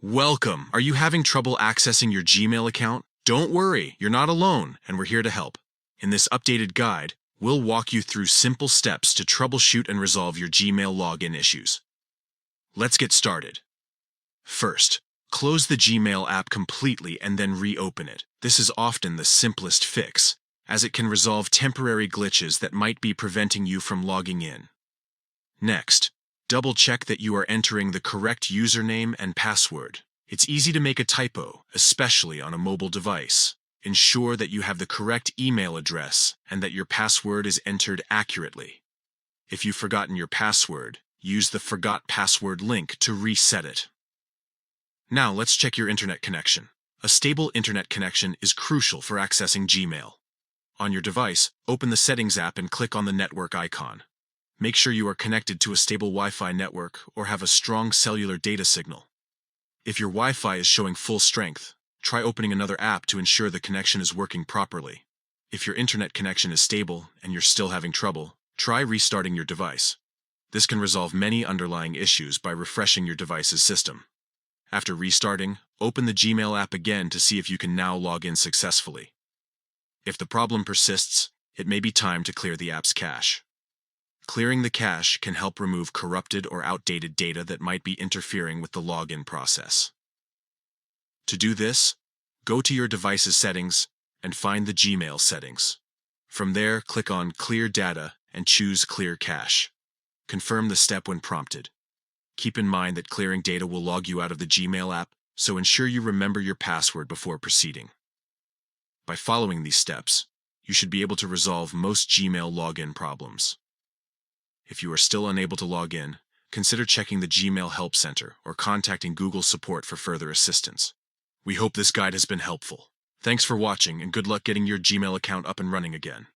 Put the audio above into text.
Welcome! Are you having trouble accessing your Gmail account? Don't worry, you're not alone, and we're here to help. In this updated guide, we'll walk you through simple steps to troubleshoot and resolve your Gmail login issues. Let's get started. First, close the Gmail app completely and then reopen it. This is often the simplest fix, as it can resolve temporary glitches that might be preventing you from logging in. Next, double-check that you are entering the correct username and password. It's easy to make a typo, especially on a mobile device. Ensure that you have the correct email address and that your password is entered accurately. If you've forgotten your password, use the Forgot Password link to reset it. Now let's check your internet connection. A stable internet connection is crucial for accessing Gmail. On your device, open the Settings app and click on the network icon. Make sure you are connected to a stable Wi-Fi network or have a strong cellular data signal. If your Wi-Fi is showing full strength, try opening another app to ensure the connection is working properly. If your internet connection is stable and you're still having trouble, try restarting your device. This can resolve many underlying issues by refreshing your device's system. After restarting, open the Gmail app again to see if you can now log in successfully. If the problem persists, it may be time to clear the app's cache. Clearing the cache can help remove corrupted or outdated data that might be interfering with the login process. To do this, go to your device's settings and find the Gmail settings. From there, click on Clear Data and choose Clear Cache. Confirm the step when prompted. Keep in mind that clearing data will log you out of the Gmail app, so ensure you remember your password before proceeding. By following these steps, you should be able to resolve most Gmail login problems. If you are still unable to log in, consider checking the Gmail Help Center or contacting Google Support for further assistance. We hope this guide has been helpful. Thanks for watching and good luck getting your Gmail account up and running again.